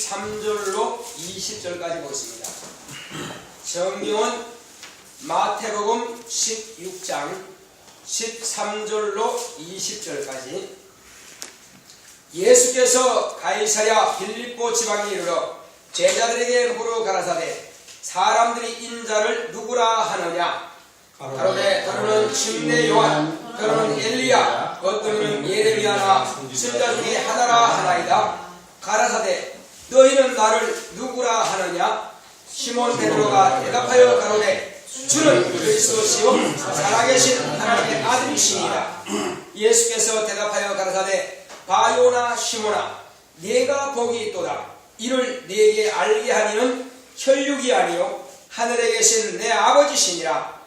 13절로 20절까지 보겠습니다. 성경은 마태복음 16장 13절로 20절까지. 예수께서 가이사랴 빌립보 지방에 이르러 제자들에게 물어 가라사대 사람들이 인자를 누구라 하느냐? 가로되 더러는 침례 요한, 더러는 엘리야, 어떠는 예레미야나 선지자 중에 하나라 하나이다. 가라사대 너희는 나를 누구라 하느냐? 시몬 베드로가 대답하여 가로되 주는 그리스도시요 살아계신 하나님의 아들이시니라. 예수께서 대답하여 가라사대 바요나 시몬아, 네가 복이 있도다. 이를 네게 알게 하니는 혈육이 아니요 하늘에 계신 내 아버지시니라.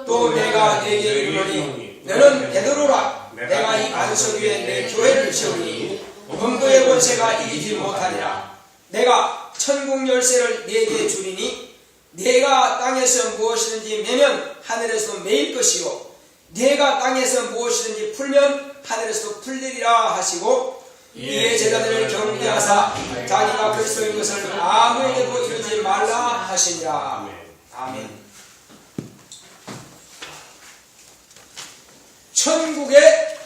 또 내가 네게 이르노니 너는 베드로라. 내가 이 반석 위에 내 교회를 세우니 범도의 권세가 이기지 못하리라. 내가 천국 열쇠를 네게 주리니 네가 땅에서 무엇이든지 매면 하늘에서도 매일 것이요 네가 땅에서 무엇이든지 풀면 하늘에서도 풀리리라 하시고, 이에 제자들을 격려하사 자기가 그리스도인 것을 아무에게도 이르지 말라 하시니라. 아멘. 천국의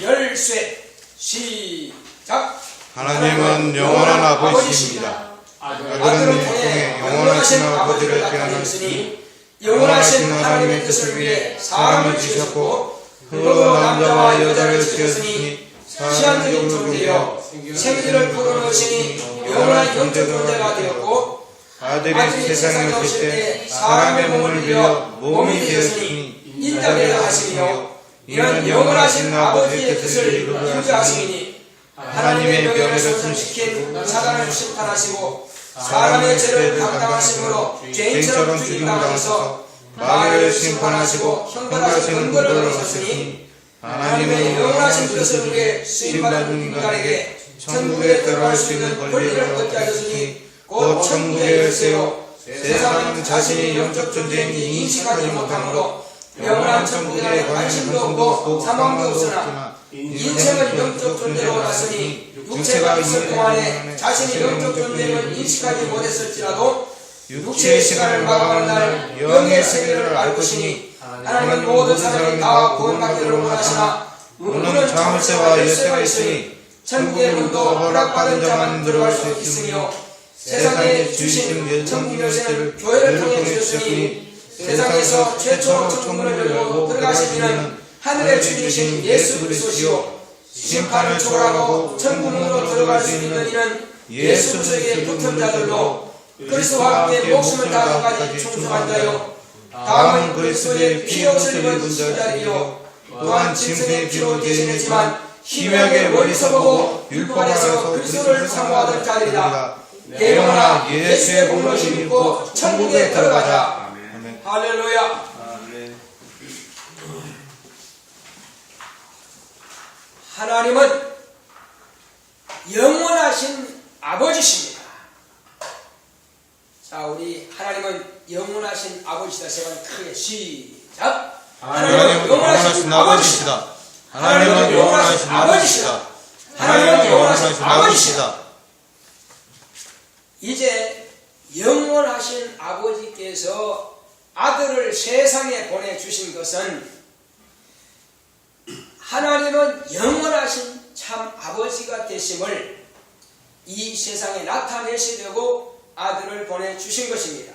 열쇠. 시작. 하나님은 영원한 아버지십니다. 아들은 통해 영원하신 아버지를 나타냈으니 영원하신 하나님의 뜻을 위해 사람을 지으셨고 흙으로 남자와 여자를 지었으니 시한적인 존재여 생기를 불어넣으시니 영원한 영적 존재가 되었고, 아들이 세상에 오실 때 사람의 몸을 빌려 몸이 되었으니 인자되려 하시며 이는 영원하신 아버지의 뜻을 이루려 하심이니 하나님의 명예를 손실시킨 사단을 심판하시고 사람의 죄를 감당하심으로 죄인처럼 죽임당하셔서 마귀를 심판하시고 형벌하신 근거를 얻으셨으니 하나님의 영원하신 뜻을 위해 쓰임받은 인간에게 천국에 들어갈 수 있는 권리를 얻게 하셨으니 곧 천국의 열쇠요 세상은 자신이 영적 존재인지 인식하지 못하므로 영원한 천국에 관심도 없고 사망도 없으나 인생은 영적 존재로 났으니 육체가 있을 동안에 자신이 영적 존재임을 인식하지 못했을지라도 육체의 시간을 마감하는 날 영의 세계를 알 것이니 하나님은 모든 사람이 다 구원받기를 원하시나 문은 자물쇠와 열쇠가 있으니 천국의 문도 허락받은 자만 들어갈 수 있으며 세상에 주신 천국 열쇠를 교회를 통해 주셨으니 세상에서 최초로 천문을 열고 들어가신 이는 하늘에 주신 예수 그리스도시요 심판을 초월하고 천국으로 들어갈 수 있는 이는 예수 그리스도에게 붙은 자들로 그리스도와 함께 목숨을 다하기까지 충성한 자요 다음은 그리스도의 피 옷을 입은 자들이요 또한 짐승의 피로 대신했지만 희미하게 멀리서 보고 율법 안에서 그리스도를 사모하던 자들이다. 내 영혼아 예수의 공로를 믿고 천국에 들어가자. 할렐루야. 하나님은 영원하신 아버지십니다. 자, 우리 하나님은 영원하신 아버지시다. 세번 크게 시작. 하나님은 영원하신 아버지시다. 하나님은 영원하신 아버지시다. 하나님은 영원하신 아버지시다. 이제 영원하신 아버지께서 아들을 세상에 보내주신 것은 하나님은 영원하신 참 아버지가 되심을 이 세상에 나타내시려고 아들을 보내주신 것입니다.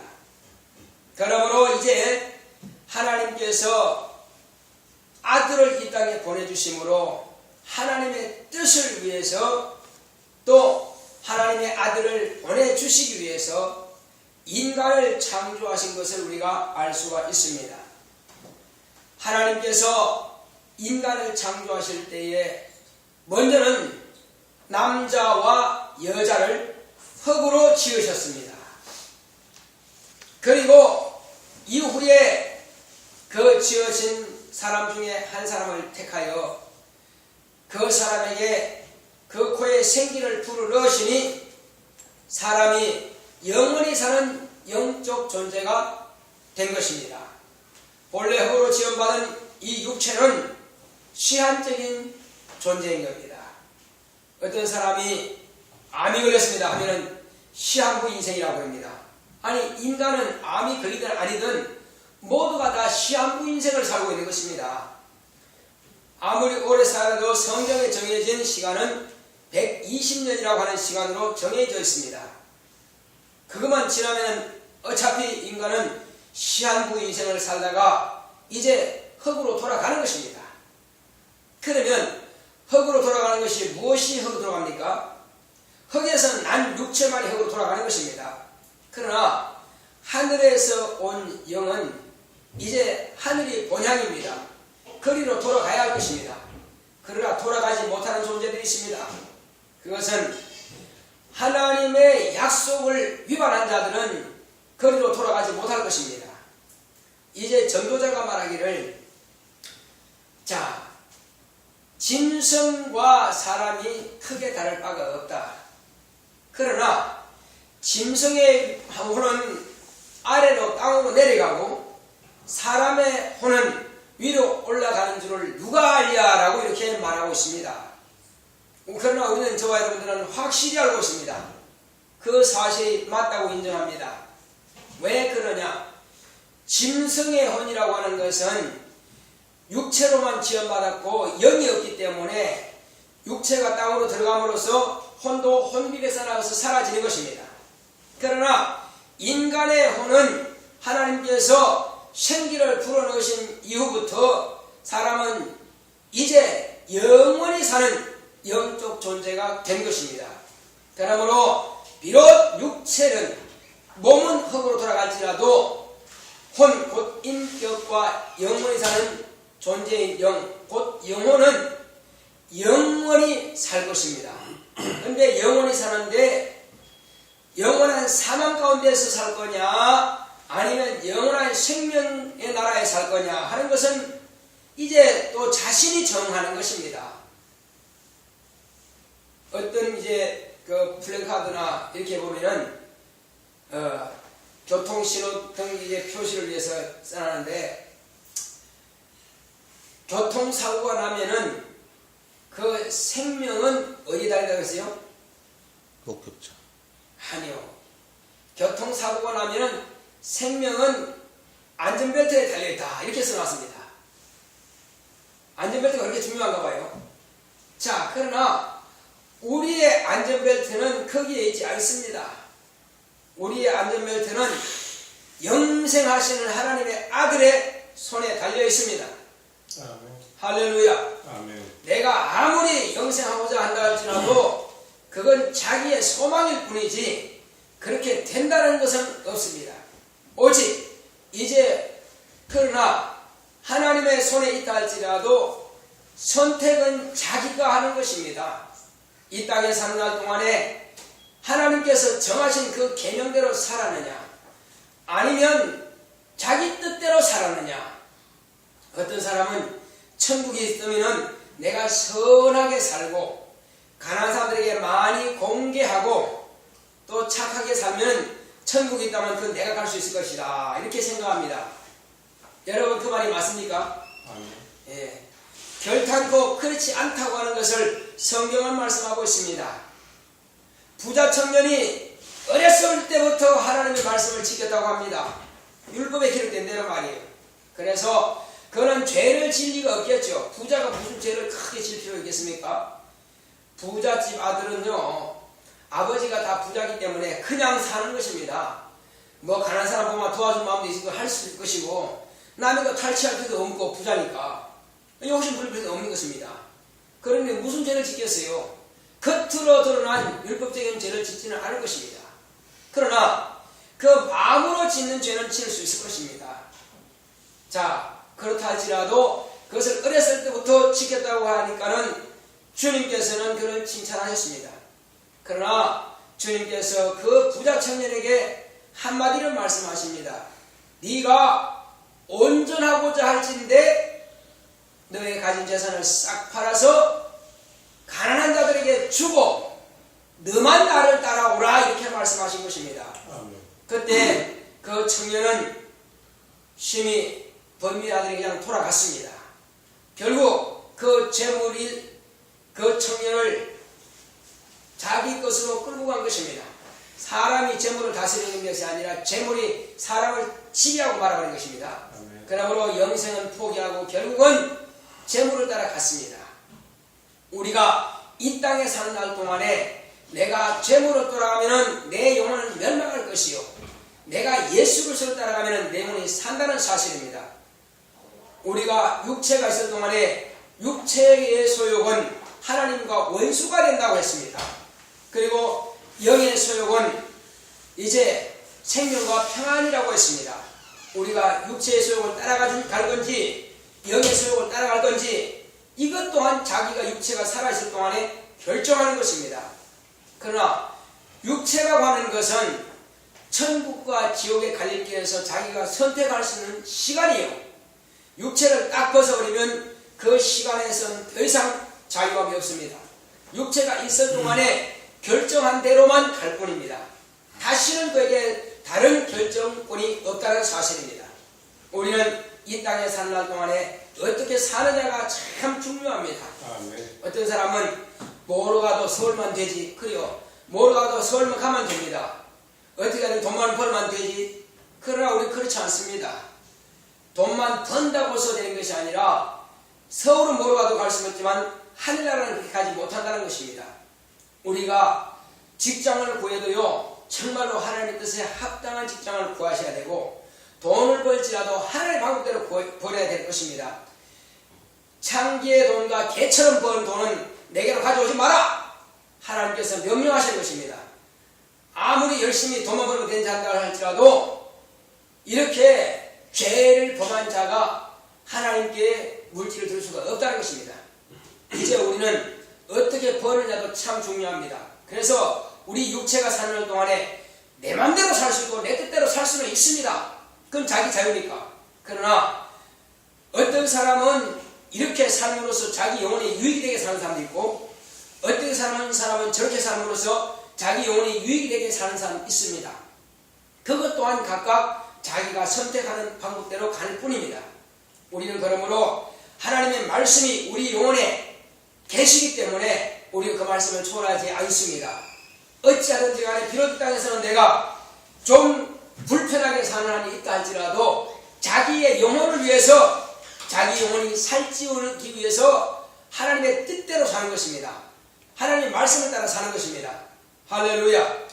그러므로 이제 하나님께서 아들을 이 땅에 보내주심으로 하나님의 뜻을 위해서 또 하나님의 아들을 보내주시기 위해서 인간을 창조하신 것을 우리가 알 수가 있습니다. 하나님께서 인간을 창조하실 때에 먼저는 남자와 여자를 흙으로 지으셨습니다. 그리고 이후에 그 지어진 사람 중에 한 사람을 택하여 그 사람에게 그 코에 생기를 불어넣으시니 사람이 영원히 사는 영적 존재가 된 것입니다. 본래 흙으로 지음받은 이 육체는 시한적인 존재인 겁니다. 어떤 사람이 암이 걸렸습니다 하면은 시한부 인생이라고 합니다. 아니 인간은 암이 걸리든 아니든 모두가 다 시한부 인생을 살고 있는 것입니다. 아무리 오래 살아도 성경에 정해진 시간은 120년이라고 하는 시간으로 정해져 있습니다. 그것만 지나면 어차피 인간은 시한부 인생을 살다가 이제 흙으로 돌아가는 것입니다. 그러면 흙으로 돌아가는 것이 무엇이 흙으로 돌아갑니까? 흙에서 난 육체만이 흙으로 돌아가는 것입니다. 그러나 하늘에서 온 영은 이제 하늘이 본향입니다. 거리로 돌아가야 할 것입니다. 그러나 돌아가지 못하는 존재들이 있습니다. 그것은 하나님의 약속을 위반한 자들은 거리로 돌아가지 못할 것입니다. 이제 전도자가 말하기를, 자, 짐승과 사람이 크게 다를 바가 없다. 그러나 짐승의 혼은 아래로 땅으로 내려가고 사람의 혼은 위로 올라가는 줄을 누가 알랴라고 이렇게 말하고 있습니다. 그러나 우리는 저와 여러분들은 확실히 알고 있습니다. 그 사실이 맞다고 인정합니다. 왜 그러냐? 짐승의 혼이라고 하는 것은 육체로만 지원받았고 영이 없기 때문에 육체가 땅으로 들어감으로써 혼도 혼비에서 나가서 사라지는 것입니다. 그러나 인간의 혼은 하나님께서 생기를 불어넣으신 이후부터 사람은 이제 영원히 사는 영적 존재가 된 것입니다. 그러므로 비록 육체는 몸은 흙으로 돌아갈지라도 혼, 곧 인격과 영원히 사는 존재인 영, 곧 영혼은 영원히 살 것입니다. 그런데 영원히 사는데 영원한 사망 가운데서 살 거냐 아니면 영원한 생명의 나라에 살 거냐 하는 것은 이제 또 자신이 정하는 것입니다. 어떤 이제 그 플래카드나 이렇게 보면은 교통신호 등 이제 표시를 위해서 써놨는데, 교통사고가 나면은 그 생명은 어디 달린다고 했어요? 목격자. 아니요. 교통사고가 나면은 생명은 안전벨트에 달려있다. 이렇게 써놨습니다. 안전벨트가 그렇게 중요한가 봐요. 자, 그러나 우리의 안전벨트는 거기에 있지 않습니다. 우리의 안전벨트는 영생하시는 하나님의 아들의 손에 달려 있습니다. 아멘. 할렐루야. 아멘. 내가 아무리 영생하고자 한다 할지라도 그건 자기의 소망일 뿐이지 그렇게 된다는 것은 없습니다. 오직 이제 그러나 하나님의 손에 있다 할지라도 선택은 자기가 하는 것입니다. 이 땅에 사는 날 동안에 하나님께서 정하신 그 계명대로 살았느냐 아니면 자기 뜻대로 살았느냐. 어떤 사람은 천국에 있으면 내가 선하게 살고 가난한 사람들에게 많이 공개하고 또 착하게 살면 천국에 있다면 그건 내가 갈 수 있을 것이다 이렇게 생각합니다. 여러분 그 말이 맞습니까? 아멘. 예. 결탄코 그렇지 않다고 하는 것을 성경은 말씀하고 있습니다. 부자 청년이 어렸을 때부터 하나님의 말씀을 지켰다고 합니다. 율법에 기록된 대로 말이에요. 그래서 그는 죄를 질 리가 없겠죠. 부자가 무슨 죄를 크게 질 필요가 있겠습니까? 부잣집 아들은요, 아버지가 다 부자이기 때문에 그냥 사는 것입니다. 뭐 가난한 사람 보면 도와줄 마음도 있고 할 수 있을 것이고 남의 거 탈취할 필요도 없고 부자니까 욕심 부릴 필요도 없는 것입니다. 그런데 무슨 죄를 짓겠어요? 겉으로 드러난 율법적인 죄를 짓지는 않을 것입니다. 그러나 그 마음으로 짓는 죄는 지을 수 있을 것입니다. 자, 그렇다 할지라도 그것을 어렸을 때부터 지켰다고 하니까는 주님께서는 그를 칭찬하셨습니다. 그러나 주님께서 그 부자 청년에게 한마디를 말씀하십니다. 네가 온전하고자 할진대 너의 가진 재산을 싹 팔아서 가난한 자들에게 주고 너만 나를 따라오라 이렇게 말씀하신 것입니다. 아멘. 그때 그 청년은 심히 번민아들에게 그냥 돌아갔습니다. 결국 그 재물이 그 청년을 자기 것으로 끌고 간 것입니다. 사람이 재물을 다스리는 것이 아니라 재물이 사람을 지배하고 말아가는 것입니다. 그러므로 영생은 포기하고 결국은 재물을 따라 갔습니다. 우리가 이 땅에 사는 날 동안에 내가 재물을 따라가면 내 영혼은 멸망할 것이요, 내가 예수 그리스도를 따라가면 내 영혼이 산다는 사실입니다. 우리가 육체가 있을 동안에 육체의 소욕은 하나님과 원수가 된다고 했습니다. 그리고 영의 소욕은 이제 생명과 평안이라고 했습니다. 우리가 육체의 소욕을 따라갈 건지 영의 소욕을 따라갈 건지 이것 또한 자기가 육체가 살아있을 동안에 결정하는 것입니다. 그러나 육체라고 하는 것은 천국과 지옥의 갈림길에서 자기가 선택할 수 있는 시간이에요. 육체를 딱 벗어버리면 그 시간에서는 더 이상 자유함이 없습니다. 육체가 있을 동안에 결정한 대로만 갈 뿐입니다. 다시는 그에게 다른 결정권이 없다는 사실입니다. 우리는 이 땅에 사는 날 동안에 어떻게 사느냐가 참 중요합니다. 어떤 사람은 뭐로 가도 서울만 되지, 그래요. 뭐로 가도 서울만 가면 됩니다. 어떻게든 돈만 벌면 되지. 그러나 우리 그렇지 않습니다. 돈만 번다고서 되는 것이 아니라 서울은 뭐로 가도 갈 수 있지만 하늘나라는 그렇게 가지 못한다는 것입니다. 우리가 직장을 구해도요, 정말로 하나님의 뜻에 합당한 직장을 구하셔야 되고, 돈을 벌지라도 하나님의 방법대로 벌어야 될 것입니다. 창기의 돈과 개처럼 버는 돈은 내게로 가져오지 마라! 하나님께서 명령하신 것입니다. 아무리 열심히 돈만 벌고 된 자가 할지라도 이렇게 죄를 범한 자가 하나님께 물질을 들 수가 없다는 것입니다. 이제 우리는 어떻게 버느냐도 참 중요합니다. 그래서 우리 육체가 사는 동안에 내 맘대로 살 수 있고 내 뜻대로 살 수는 있습니다. 그건 자기 자유니까. 그러나 어떤 사람은 이렇게 삶으로써 자기 영혼이 유익이 되게 사는 사람도 있고, 어떤 사람은 저렇게 삶으로써 자기 영혼이 유익이 되게 사는 사람이 있습니다. 그것 또한 각각 자기가 선택하는 방법대로 가는 뿐입니다. 우리는 그러므로 하나님의 말씀이 우리 영혼에 계시기 때문에 우리가 그 말씀을 초월하지 않습니다. 어찌하든지 간에 비록 이 땅에서는 내가 좀 불편하게 사는 한이 있다 할지라도 자기의 영혼을 위해서, 자기 영혼이 살찌우기 위해서 하나님의 뜻대로 사는 것입니다. 하나님의 말씀을 따라 사는 것입니다. 할렐루야.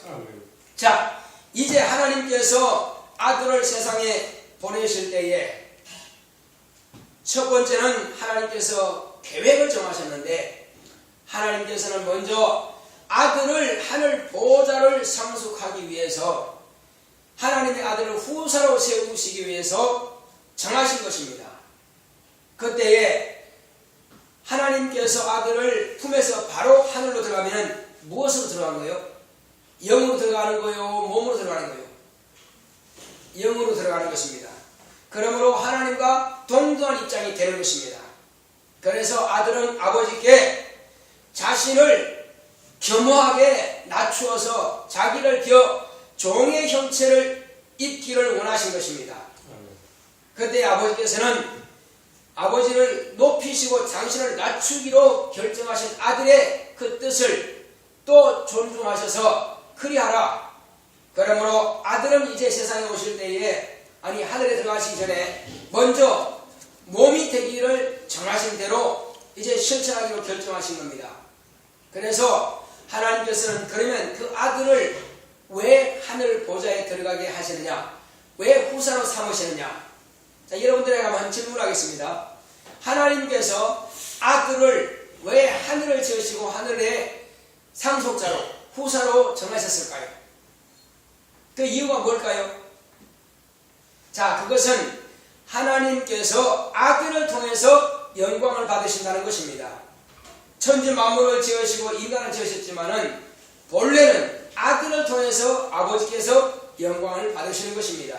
자, 이제 하나님께서 아들을 세상에 보내실 때에 첫 번째는 하나님께서 계획을 정하셨는데, 하나님께서는 먼저 아들을 하늘 보좌를 상속하기 위해서 하나님의 아들을 후사로 세우시기 위해서 정하신 것입니다. 그때에 하나님께서 아들을 품에서 바로 하늘로 들어가면 무엇으로 들어간 거예요? 영으로 들어가는 거예요? 몸으로 들어가는 거예요? 영으로 들어가는 것입니다. 그러므로 하나님과 동등한 입장이 되는 것입니다. 그래서 아들은 아버지께 자신을 겸허하게 낮추어서 자기를 종의 형체를 입기를 원하신 것입니다. 그때 아버지께서는 아버지를 높이시고 당신을 낮추기로 결정하신 아들의 그 뜻을 또 존중하셔서 그리하라. 그러므로 아들은 이제 세상에 오실 때에, 아니 하늘에 들어가시기 전에 먼저 몸이 되기를 정하신 대로 이제 실천하기로 결정하신 겁니다. 그래서 하나님께서는 그러면 그 아들을 왜 하늘 보좌에 들어가게 하시느냐, 왜 후사로 삼으시느냐. 자, 여러분들에게 한번 질문하겠습니다. 하나님께서 아들을 왜 하늘을 지으시고 하늘의 상속자로 후사로 정하셨을까요? 그 이유가 뭘까요? 자, 그것은 하나님께서 아들을 통해서 영광을 받으신다는 것입니다. 천지 만물을 지으시고 인간을 지으셨지만은 본래는 아들을 통해서 아버지께서 영광을 받으시는 것입니다.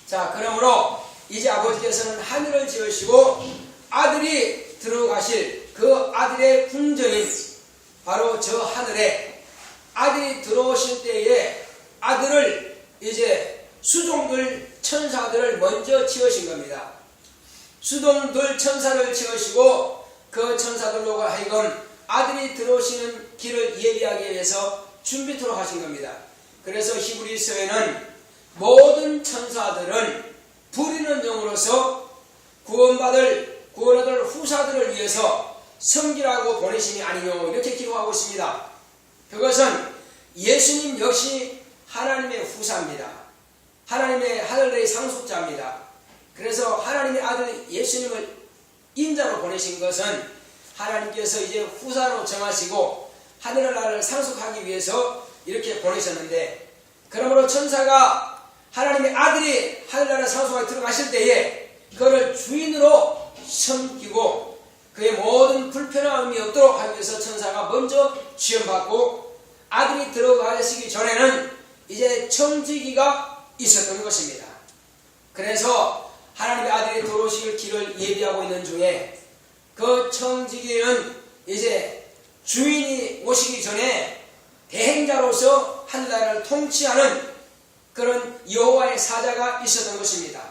자, 그러므로 이제 아버지께서는 하늘을 지으시고 아들이 들어가실 그 아들의 궁전인 바로 저 하늘에 아들이 들어오실 때에 아들을 이제 수종들 천사들을 먼저 지으신 겁니다. 수종들 천사를 지으시고 그 천사들로 하여금 아들이 들어오시는 길을 예비하기 위해서 준비토록 하신 겁니다. 그래서 히브리서에는 모든 천사들은 부리는 영으로서 구원 얻을 후사들을 위해서 섬기라고 보내심이 아니뇨 이렇게 기록하고 있습니다. 그것은 예수님 역시 하나님의 후사입니다. 하나님의 하늘의 상속자입니다. 그래서 하나님의 아들 예수님을 인자로 보내신 것은 하나님께서 이제 후사로 정하시고 하늘나라를 상속하기 위해서 이렇게 보내셨는데, 그러므로 천사가 하나님의 아들이 하늘나라 상속하게 들어가실 때에 그를 주인으로 섬기고 그의 모든 불편함이 없도록 하기 위해서 천사가 먼저 지원받고 아들이 들어가시기 전에는 이제 청지기가 있었던 것입니다. 그래서 하나님의 아들이 들어오실 길을 예비하고 있는 중에 그 청지기는 이제 주인이 오시기 전에 대행자로서 하늘나라를 통치하는 그런 여호와의 사자가 있었던 것입니다.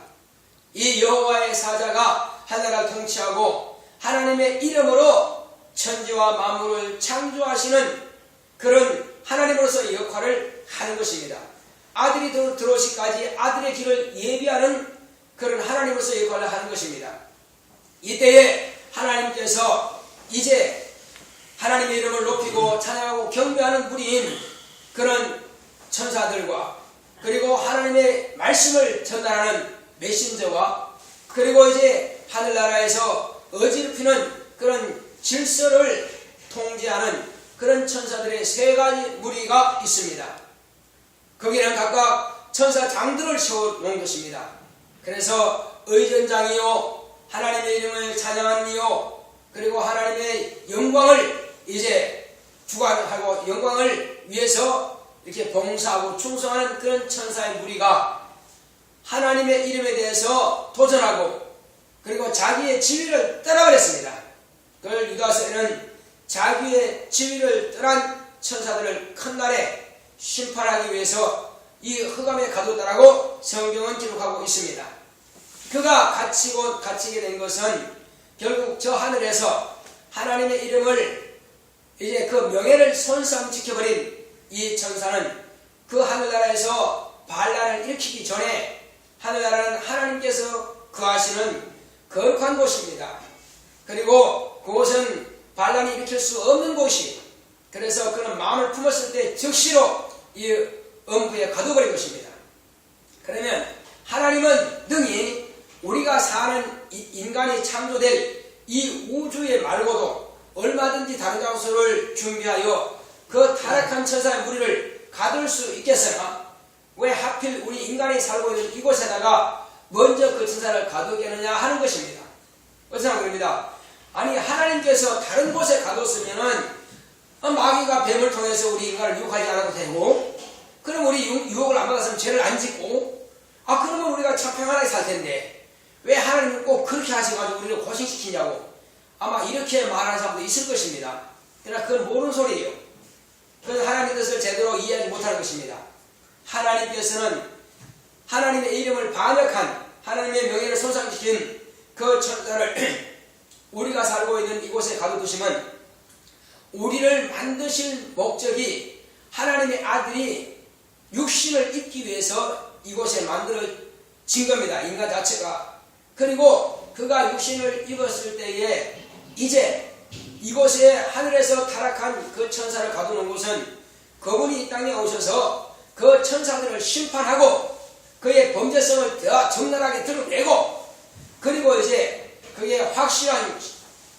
이 여호와의 사자가 하늘나라를 통치하고 하나님의 이름으로 천지와 만물을 창조하시는 그런 하나님으로서의 역할을 하는 것입니다. 아들이 들어오시기까지 아들의 길을 예비하는 그런 하나님으로서의 역할을 하는 것입니다. 이때에 하나님께서 이제 하나님의 이름을 높이고 찬양하고 경배하는 무리인 그런 천사들과 그리고 하나님의 말씀을 전달하는 메신저와 그리고 이제 하늘나라에서 어지럽히는 그런 질서를 통제하는 그런 천사들의 세 가지 무리가 있습니다. 거기는 각각 천사장들을 세워놓은 것입니다. 그래서 의전장이요, 하나님의 이름을 찬양하는 이요, 그리고 하나님의 영광을 이제 주관하고 영광을 위해서 이렇게 봉사하고 충성하는 그런 천사의 무리가 하나님의 이름에 대해서 도전하고 그리고 자기의 지위를 떠나버렸습니다. 그걸 유다서에는 자기의 지위를 떠난 천사들을 큰 날에 심판하기 위해서 이 흑암에 가뒀다라고 성경은 기록하고 있습니다. 그가 갇히게 된 것은 결국 저 하늘에서 하나님의 이름을 이제 그 명예를 손상시켜버린 이 천사는 그 하늘나라에서 반란을 일으키기 전에 하늘나라는 하나님께서 거하시는 거룩한 곳입니다. 그리고 그곳은 반란이 일으킬 수 없는 곳이, 그래서 그는 마음을 품었을 때 즉시로 이 음부에 가둬버린 것입니다. 그러면 하나님은 능히 우리가 사는 인간이 창조될 이 우주에 말고도 얼마든지 다른 장소를 준비하여 그 타락한 천사의 무리를 가둘 수 있겠으나 왜 하필 우리 인간이 살고 있는 이곳에다가 먼저 그 천사를 가두겠느냐 하는 것입니다. 어떻게 생각합니다? 아니 하나님께서 다른 곳에 가뒀으면은 마귀가 뱀을 통해서 우리 인간을 유혹하지 않아도 되고, 그럼 우리 유혹을 안 받았으면 죄를 안 짓고, 그러면 우리가 참 평안하게 살 텐데 왜 하나님은 꼭 그렇게 하셔가지고 우리를 고생시키냐고 아마 이렇게 말하는 사람도 있을 것입니다. 그러나 그건 모르는 소리예요. 그건 하나님의 뜻을 제대로 이해하지 못하는 것입니다. 하나님께서는 하나님의 이름을 반역한, 하나님의 명예를 손상시킨 그 천사를 우리가 살고 있는 이곳에 가둬두시면 우리를 만드실 목적이 하나님의 아들이 육신을 입기 위해서 이곳에 만들어진 겁니다. 인간 자체가. 그리고 그가 육신을 입었을 때에 이제 이곳에 하늘에서 타락한 그 천사를 가두는 곳은 그분이 이 땅에 오셔서 그 천사들을 심판하고 그의 범죄성을 더 적나라하게 드러내고, 그리고 이제 그게 확실한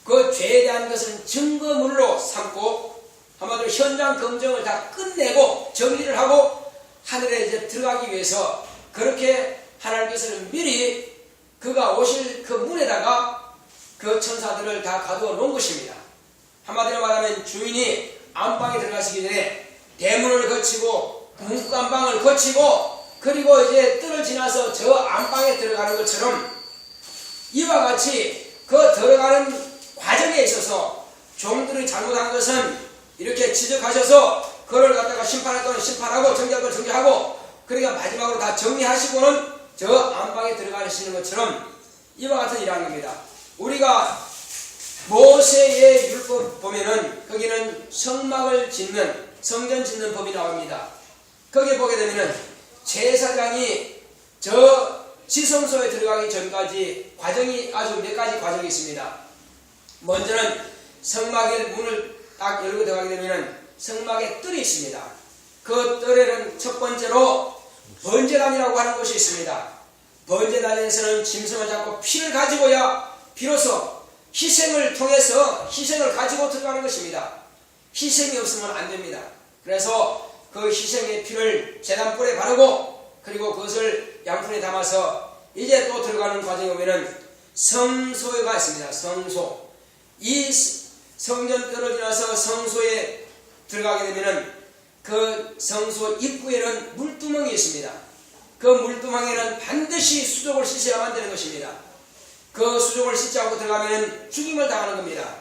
그 죄에 대한 것은 증거물로 삼고 한마디로 현장 검증을 다 끝내고 정리를 하고 하늘에 이제 들어가기 위해서 그렇게 하나님께서는 미리 그가 오실 그 문에다가 그 천사들을 다 가두어 놓은 것입니다. 한마디로 말하면 주인이 안방에 들어가시기 전에 대문을 거치고 문간방을 거치고 그리고 이제 뜰을 지나서 저 안방에 들어가는 것처럼 이와 같이 그 들어가는 과정에 있어서 종들이 잘못한 것은 이렇게 지적하셔서 그를 갖다가 심판할 거는 심판하고 정리할 걸 정리하고, 그러니까 마지막으로 다 정리하시고는 저 안방에 들어가시는 것처럼 이와 같은 일을 하는 겁니다. 우리가 모세의 율법 보면은 거기는 성막을 짓는, 성전 짓는 법이 나옵니다. 거기에 보게 되면은 제사장이 저 지성소에 들어가기 전까지 과정이 아주 몇 가지 과정이 있습니다. 먼저는 성막의 문을 딱 열고 들어가게 되면은 성막에 뜰이 있습니다. 그 뜰에는 첫 번째로 번제단이라고 하는 것이 있습니다. 번제단에서는 짐승을 잡고 피를 가지고야 비로소 희생을 통해서 희생을 가지고 들어가는 것입니다. 희생이 없으면 안 됩니다. 그래서 그 희생의 피를 제단불에 바르고 그리고 그것을 양푼에 담아서 이제 또 들어가는 과정에 오면은 성소가 있습니다. 성소. 이 성전 뜰을 지나서 성소에 들어가게 되면은 그 성소 입구에는 물두멍이 있습니다. 그 물두멍에는 반드시 수족을 씻어야만 되는 것입니다. 그 수족을 씻지 않고 들어가면 죽임을 당하는 겁니다.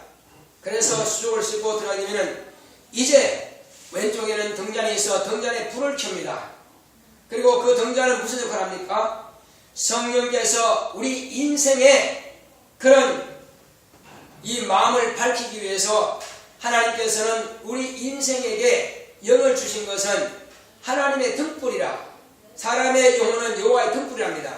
그래서 수족을 씻고 들어가게 되면 이제 왼쪽에는 등잔이 있어 등잔에 불을 켭니다. 그리고 그 등잔은 무슨 역할을 합니까? 성령께서 우리 인생의 그런 이 마음을 밝히기 위해서 하나님께서는 우리 인생에게 영을 주신 것은 하나님의 등불이라. 사람의 영혼은 여호와의 등불이랍니다.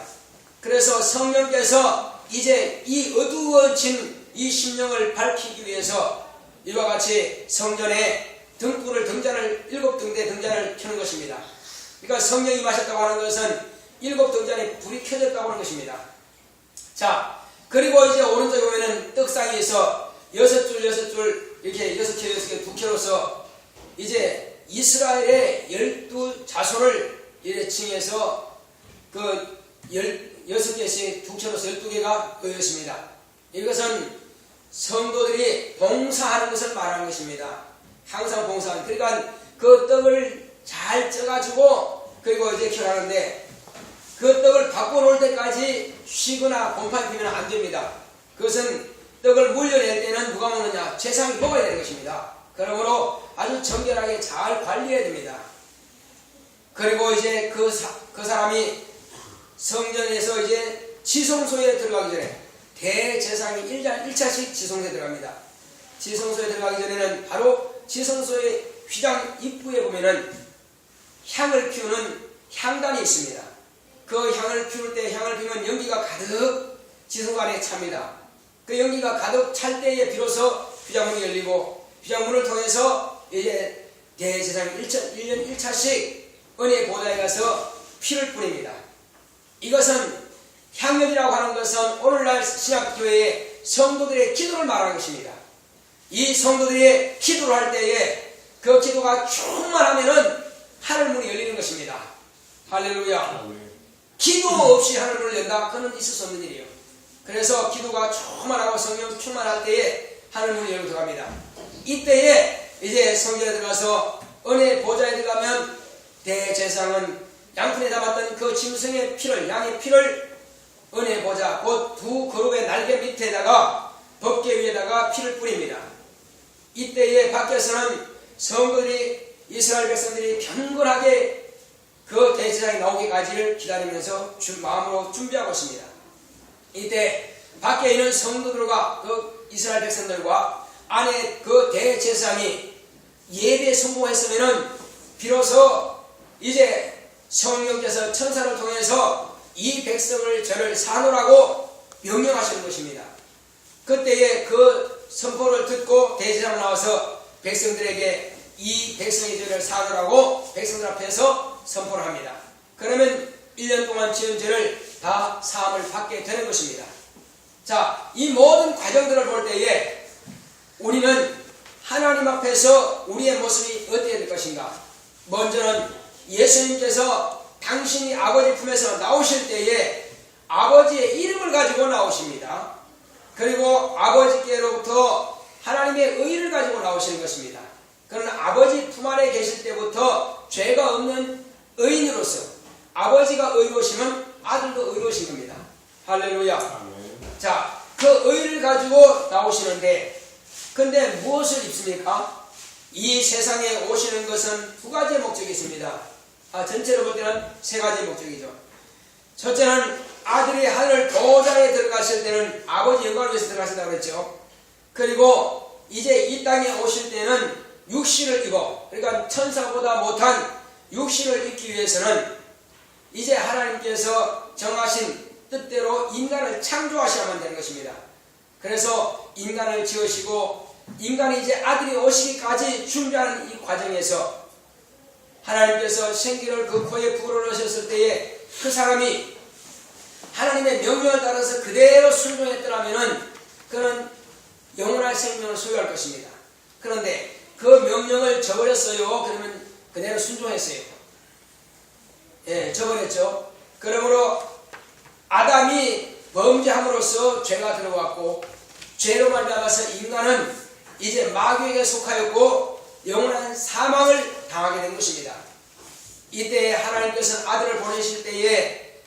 그래서 성령께서 이제 이 어두워진 이 심령을 밝히기 위해서 이와 같이 성전에 등불을 등잔을 7등대 등잔을 켜는 것입니다. 그러니까 성령이 임하셨다고 하는 것은 7등잔에 불이 켜졌다고 하는 것입니다. 자, 그리고 이제 오른쪽에 보면은 떡상이 있어 6줄 이렇게 6개 2켜로서 이제 이스라엘의 12자손을 이렇게 칭해서 그 6개씩 2켜로서 12개가 놓였습니다. 이것은 성도들이 봉사하는 것을 말하는 것입니다. 항상 봉사하는. 그러니까 그 떡을 잘 쪄가지고 그리고 이제 켜라는데 그 떡을 바꿔놓을 때까지 쉬거나 곰팡이 피면 안 됩니다. 그것은 떡을 물려낼 때는 누가 먹느냐? 제사장이 먹어야 되는 것입니다. 그러므로 아주 정결하게 잘 관리해야 됩니다. 그리고 이제 그 사람이 성전에서 이제 지성소에 들어가기 전에 대제사장이 1차씩 지성소에 들어갑니다. 지성소에 들어가기 전에는 바로 지성소의 휘장 입구에 보면은 향을 피우는 향단이 있습니다. 그 향을 피울 때 향을 피우면 연기가 가득 지성소 안에 찹니다. 그 연기가 가득 찰 때에 비로소 휘장문이 열리고 휘장문을 통해서 이제 대제사장이 1년 1차씩 은혜의 보좌에 가서 피를 뿌립니다. 이것은 향연이라고 하는 것은 오늘날 신약교회의 성도들의 기도를 말하는 것입니다. 이 성도들이 기도를 할 때에 그 기도가 충만하면은 하늘문이 열리는 것입니다. 할렐루야. 기도 없이 하늘문을 연다? 그는 있을 수 없는 일이에요. 그래서 기도가 충만하고 성령 충만할 때에 하늘문이 열고 들어갑니다. 이때에 이제 성전에 들어가서 은혜의 보좌에 들어가면 대제사장은 양푼에 담았던 그 짐승의 피를, 양의 피를 은혜의 보좌, 곧 두 그룹의 날개 밑에다가 법궤 위에다가 피를 뿌립니다. 이때에 밖에서는 성도들이 이스라엘 백성들이 경건하게 그 대제사장이 나오기까지를 기다리면서 마음으로 준비하고 있습니다. 이때 밖에 있는 성도들과 그 이스라엘 백성들과 안에 그 대제사장이 예배에 성공했으면은 비로소 이제 성령께서 천사를 통해서 이 백성을 저를 사노라고 명령하시는 것입니다. 그때에 그 선포를 듣고 대제사장 나와서 백성들에게 이 백성이 저를 사노라고 백성들 앞에서 선포를 합니다. 그러면 1년 동안 지은 죄를 다 사함을 받게 되는 것입니다. 자, 이 모든 과정들을 볼 때에 우리는 하나님 앞에서 우리의 모습이 어떻게 될 것인가? 먼저는 예수님께서 당신이 아버지 품에서 나오실 때에 아버지의 이름을 가지고 나오십니다. 그리고 아버지께로부터 하나님의 의를 가지고 나오시는 것입니다. 그러나 아버지 품 안에 계실 때부터 죄가 없는 의인으로서 아버지가 의로우시면 아들도 의로우신 겁니다. 할렐루야. 자, 그 의를 가지고 나오시는데 근데 무엇을 입습니까? 이 세상에 오시는 것은 두 가지의 목적이 있습니다. 전체로 볼 때는 세 가지의 목적이죠. 첫째는 아들이 하늘 보좌에 들어가실 때는 아버지 영광을 위해서 들어가신다고 그랬죠. 그리고 이제 이 땅에 오실 때는 육신을 입어, 그러니까 천사보다 못한 육신을 입기 위해서는 이제 하나님께서 정하신 뜻대로 인간을 창조하셔야만 되는 것입니다. 그래서 인간을 지으시고 인간이 이제 아들이 오시기까지 준비하는 이 과정에서 하나님께서 생기를 그 코에 불어넣으셨을 때에 그 사람이 하나님의 명령을 따라서 그대로 순종했더라면 그는 영원한 생명을 소유할 것입니다. 그런데 그 명령을 저버렸어요. 그러면 그대로 순종했어요. 예, 저버렸죠. 그러므로 아담이 범죄함으로써 죄가 들어왔고 죄로 말미암아서 인간은 이제 마귀에게 속하였고 영원한 사망을 당하게 된 것입니다. 이때 하나님께서는 아들을 보내실 때에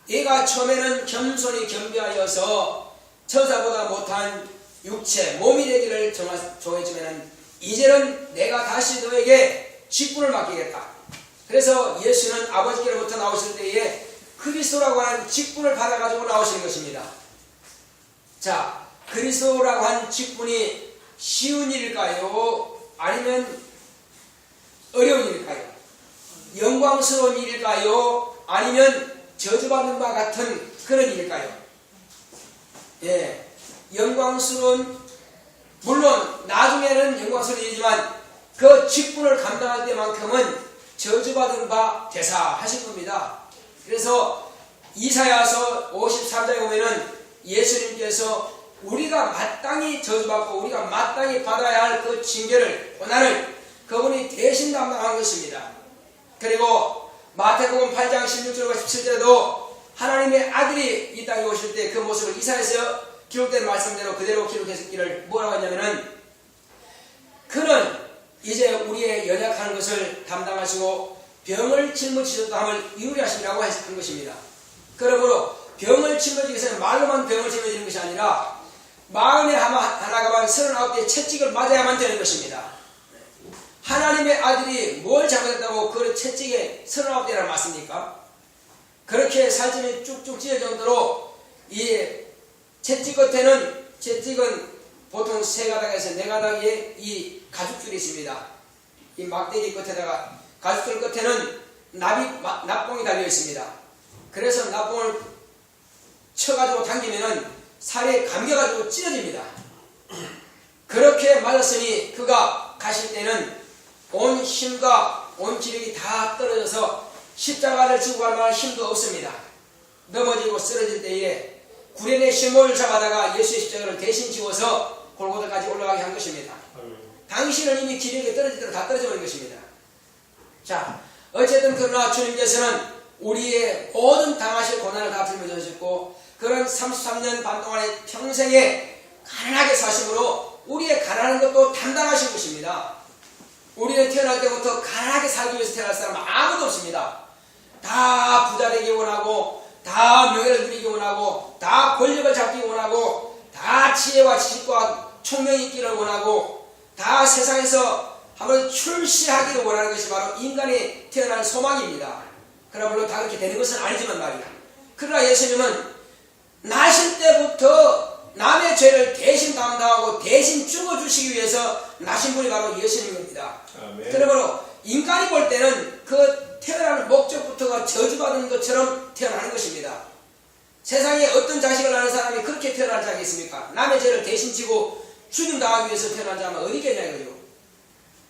얘가 처음에는 겸손히 겸비하여서 저자보다 못한 육체, 몸이 되기를 정했지만 이제는 내가 다시 너에게 직분을 맡기겠다. 그래서 예수는 아버지께로부터 나오실 때에 그리스도라고 하는 직분을 받아가지고 나오시는 것입니다. 그리스도라고 하는 직분이 쉬운 일일까요? 아니면 어려운 일일까요? 영광스러운 일일까요? 아니면 저주받는 바 같은 그런 일일까요? 예, 영광스러운, 물론 나중에는 영광스러운 일이지만 그 직분을 감당할 때만큼은 저주받은 바 되사 하신 겁니다. 그래서 이사야서 53장에 보면은 예수님께서 우리가 마땅히 저주받고 우리가 마땅히 받아야 할 그 징계를, 고난을 그분이 대신 담당한 것입니다. 그리고 마태복음 8장 16절과 17절에도 하나님의 아들이 이 땅에 오실 때 그 모습을 이사야서 기록된 말씀대로 그대로 기록했기를 뭐라고 하냐면은 그는 이제 우리의 연약한 것을 담당하시고 병을 짊어지셨다 함을 이루리하시라고 한 것입니다. 그러므로 병을 짊어지기 위해서는 말로만 병을 짊어지는 것이 아니라 마음에 하나가만 39개의 채찍을 맞아야만 되는 것입니다. 하나님의 아들이 뭘 잘못했다고 그 채찍에 39개를 맞습니까? 그렇게 살점이 쭉쭉 찢어질 정도로 이 채찍 끝에는, 채찍은 보통 3가닥에서 4가닥의 이 가죽줄이 있습니다. 이 막대기 끝에다가 가죽줄 끝에는 납봉이 달려 있습니다. 그래서 납봉을 쳐가지고 당기면은 살에 감겨가지고 찢어집니다. 그렇게 맞았으니 그가 가실 때는 온 힘과 온 기력이 다 떨어져서 십자가를 지고 갈 만한 힘도 없습니다. 넘어지고 쓰러질 때에 구련의 심호를 잡아다가 예수의 십자가를 대신 지워서 골고다까지 올라가게 한 것입니다. 당신은 이미 기력이 떨어질 대로 다 떨어져 버린 것입니다. 어쨌든 그러나 주님께서는 우리의 모든 당하실 고난을 다 짊어지셨고 그런 33년 반 동안의 평생에 가난하게 사심으로 우리의 가난한 것도 담당하신 것입니다. 우리는 태어날 때부터 가난하게 살기 위해서 태어날 사람은 아무도 없습니다. 다 부자 되기 원하고 다 명예를 누리기 원하고 다 권력을 잡기 원하고 다 지혜와 지식과 총명이 있기를 원하고 다 세상에서 한번 출시하기를 원하는 것이 바로 인간이 태어난 소망입니다. 그러나 물론 다 그렇게 되는 것은 아니지만 말이야. 그러나 예수님은 나실 때부터 남의 죄를 대신 담당하고 대신 죽어주시기 위해서 나신 분이 바로 예수님입니다. 그러므로 인간이 볼 때는 그 태어나는 목적부터가 저주받은 것처럼 태어나는 것입니다. 세상에 어떤 자식을 낳는 사람이 그렇게 태어나지 않겠습니까? 남의 죄를 대신 지고 죽임당하기 위해서 태어나지 않으면 어디 있겠냐 이거죠.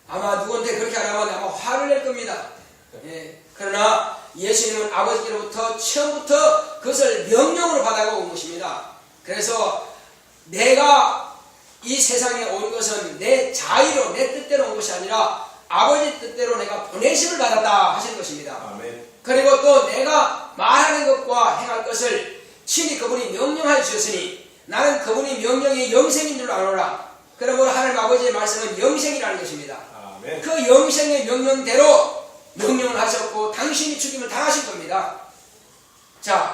아마 누구한테 그렇게 안 하면 아마 화를 낼 겁니다. 예. 그러나 예수님은 아버지께로부터 처음부터 그것을 명령으로 받아가고 온 것입니다. 그래서 내가 이 세상에 온 것은 내 자의로 내 뜻대로 온 것이 아니라 아버지 뜻대로 내가 보내심을 받았다 하시는 것입니다. 아멘. 그리고 또 내가 말하는 것과 행할 것을 친히 그분이 명령하여 주셨으니 나는 그분이 명령이 영생인 줄 아노라. 그러므로 하나님 아버지의 말씀은 영생이라는 것입니다. 아멘. 그 영생의 명령대로 명령을 하셨고 당신이 죽임을 당하신 겁니다.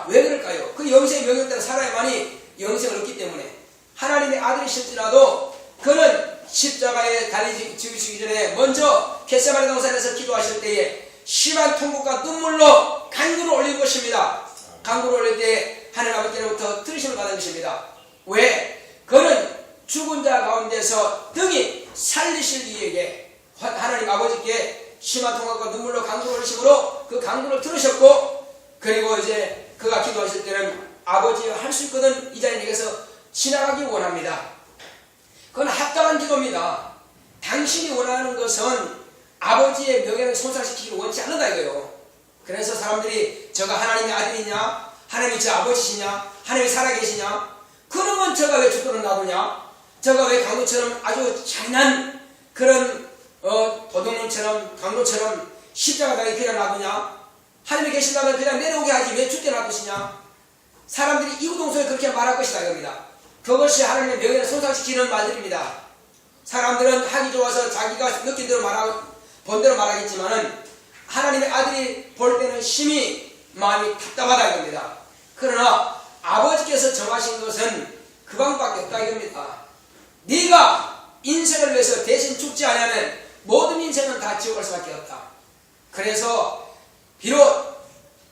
왜 그럴까요? 그 영생의 명령대로 살아야만이 영생을 얻기 때문에 하나님의 아들이실지라도 그는 십자가에 달리 죽으시기 전에 먼저 겟세마네 동산에서 기도하실 때에 심한 통곡과 눈물로 간구를 올린 것입니다. 간구를 올릴 때 하나님 아버지로부터 들으심을 받은 것입니다. 왜? 그는 죽은 자 가운데서 등이 살리실 이에게 하나님 아버지께 심한 통곡과 눈물로 강구를 흘리심으로 그 강구를 들으셨고, 그리고 이제 그가 기도하실 때는 아버지 할 수 있거든 이 자리에 내게서 지나가기 원합니다. 그건 합당한 기도입니다. 당신이 원하는 것은 아버지의 명예를 손상시키기 원치 않는다 이거예요. 그래서 사람들이 저가 하나님의 아들이냐, 하나님이 저 아버지시냐, 하나님이 살아계시냐, 그러면 저가 왜 죽도록 놔두냐, 저가 왜 강도처럼 아주 잔인한 그런 도둑놈처럼 강도처럼 십자가에 그냥 놔두냐, 하나님이 계신다면 그냥 내려오게 하지 왜 죽게 놔두시냐. 사람들이 이구동성에 그렇게 말할 것이다 이겁니다. 그것이 하나님의 명예를 손상시키는 말들입니다. 사람들은 하기 좋아서 자기가 느낀 대로 본 대로 말하겠지만은 하나님의 아들이 볼 때는 심히 마음이 답답하다 이겁니다. 그러나 아버지께서 정하신 것은 그 방법밖에 없다 이겁니다. 네가 인생을 위해서 대신 죽지 않으면 모든 인생은 다 지옥 갈 수밖에 없다. 그래서 비록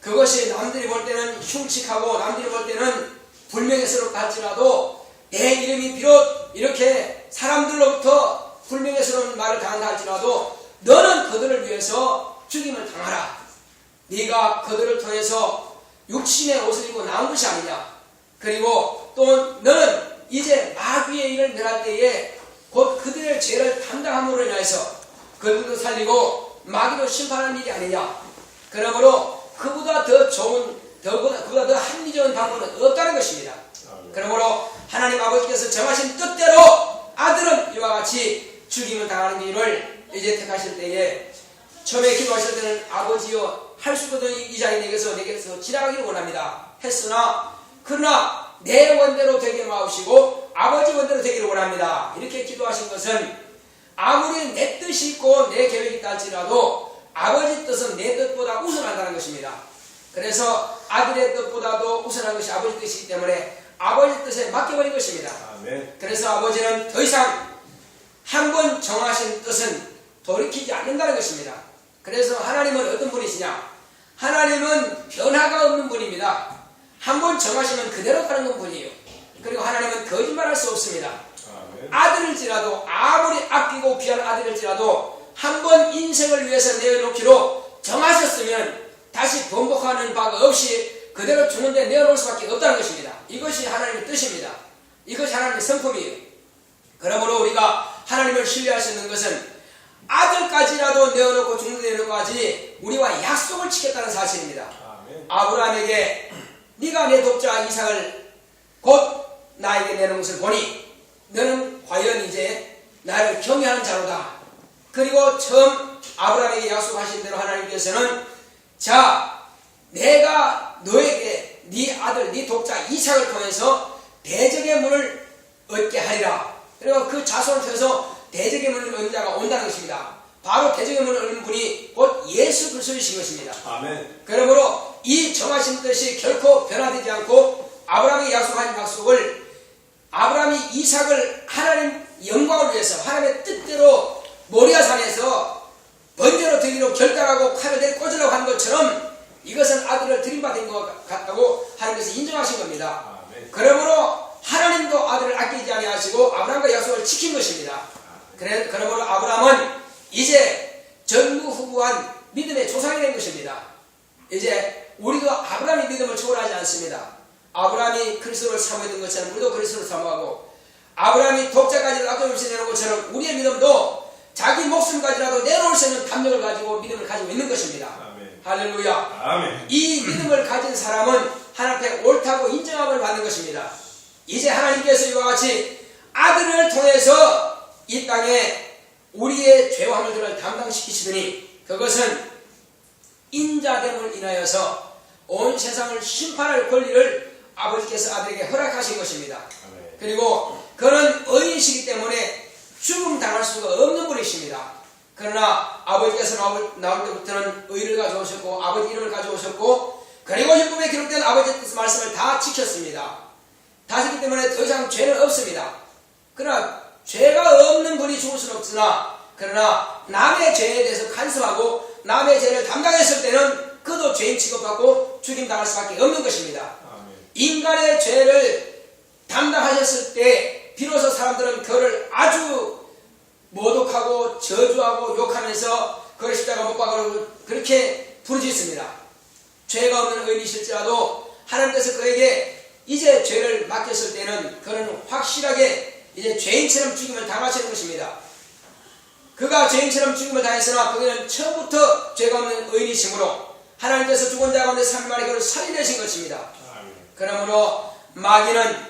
그것이 남들이 볼 때는 흉측하고 남들이 볼 때는 불명예스럽다 할지라도 내 이름이 비록 이렇게 사람들로부터 불명예스러운 말을 당한다 할지라도 너는 그들을 위해서 죽임을 당하라. 네가 그들을 통해서 육신의 옷을 입고 나온 것이 아니냐. 그리고 또 너는 이제 마귀의 일을 면할 때에 곧 그들의 죄를 담당함으로 인해서 그들도 살리고 마귀도 심판하는 일이 아니냐. 그러므로 그보다 더 좋은, 그보다 더 합리적인 방법은 없다는 것입니다. 그러므로 하나님 아버지께서 정하신 뜻대로 아들은 이와 같이 죽임을 당하는 일을 이제 택하실 때에 처음에 기도하실 때는 아버지여 할 수 있거든 이 자리 내게서 지나가기를 원합니다 했으나, 그러나 내 원대로 되기를 마옵시고 아버지 원대로 되기를 원합니다 이렇게 기도하신 것은 아무리 내 뜻이 있고 내 계획이 있다 할지라도 아버지 뜻은 내 뜻보다 우선한다는 것입니다. 그래서 아들의 뜻보다도 우선한 것이 아버지 뜻이기 때문에 아버지 뜻에 맡겨버린 것입니다. 아멘. 그래서 아버지는 더 이상 한 번 정하신 뜻은 돌이키지 않는다는 것입니다. 그래서 하나님은 어떤 분이시냐? 하나님은 변화가 없는 분입니다. 한 번 정하시면 그대로 가는 분이에요. 그리고 하나님은 거짓말할 수 없습니다. 아멘. 아들일지라도 아무리 아끼고 귀한 아들일지라도 한 번 인생을 위해서 내어놓기로 정하셨으면 다시 번복하는 바가 없이 그대로 주는데 내어놓을 수밖에 없다는 것입니다. 이것이 하나님의 뜻입니다. 이것이 하나님의 성품이에요. 그러므로 우리가 하나님을 신뢰할 수 있는 것은 아들까지라도 내어놓고 죽는 데 내어놓고까지 우리와 약속을 지켰다는 사실입니다. 아멘. 아브라함에게 네가 내 독자 이삭을 곧 나에게 내놓은 것을 보니 너는 과연 이제 나를 경외하는 자로다. 그리고 처음 아브라함에게 약속하신 대로 하나님께서는 자, 내가 너에게 네 아들 네 독자 이삭을 통해서 대적의 문을 얻게 하리라. 그리고 그 자손을 통해서 대적의 문을 얻는 자가 온다는 것입니다. 바로 대적의 문을 얻는 분이 곧 예수 그리스도이신 것입니다. 아멘. 그러므로 이 정하신 뜻이 결코 변화되지 않고 아브라함에게 약속한 약속을 아브라함이 이삭을 하나님 영광을 위해서 하나님의 뜻대로 모리아산에서 번제로 드리기로 결단하고 칼을 내리 꽂으려고 한 것처럼 이것은 아들을 드림받은 것 같다고 하나님께서 인정하신 겁니다. 아멘. 그러므로 하나님도 아들을 아끼지 아니하시고 아브라함과 약속을 지킨 것입니다. 그러므로 아브라함은 이제 전무후무한 믿음의 조상이 된 것입니다. 이제 우리도 아브라함의 믿음을 초월하지 않습니다. 아브라함이 그리스도를 사모했던 것처럼 우리도 그리스도를 사모하고 아브라함이 독자까지 놔두면서 내놓은 것처럼 우리의 믿음도 자기 목숨까지라도 내놓을 수 있는 담력을 가지고 믿음을 가지고 있는 것입니다. 아멘. 할렐루야. 아멘. 이 믿음을 가진 사람은 하나님 앞에 옳다고 인정함을 받는 것입니다. 이제 하나님께서 이와 같이 아들을 통해서 이 땅에 우리의 죄와 허물들을 담당시키시더니 그것은 인자됨을 인하여서 온 세상을 심판할 권리를 아버지께서 아들에게 허락하신 것입니다. 아멘. 그리고 그는 의인이시기 때문에 죽음 당할 수가 없는 분이십니다. 그러나 아버지께서 나올 때부터는 의를 가져오셨고 아버지 이름을 가져오셨고 그리고 율법에 기록된 아버지의 뜻 말씀을 다 지켰습니다. 다스기 때문에 더 이상 죄는 없습니다. 그러나 죄가 없는 분이 죽을 수는 없으나 그러나 남의 죄에 대해서 간섭하고 남의 죄를 담당했을 때는 그도 죄인 취급받고 죽임당할 수밖에 없는 것입니다. 아멘. 인간의 죄를 담당하셨을 때 비로소 사람들은 그를 아주 모독하고 저주하고 욕하면서 그 십자가 못 박으라고 그렇게 부르짖습니다. 죄가 없는 의인이실지라도 하나님께서 그에게 이제 죄를 맡겼을 때는 그는 확실하게 이제 죄인처럼 죽임을 당하시는 것입니다. 그가 죄인처럼 죽임을 당했으나 그는 처음부터 죄가 없는 의인이시므로 하나님께서 죽은 자 가운데 3일 만에 그를 살려내신 것입니다. 그러므로 마귀는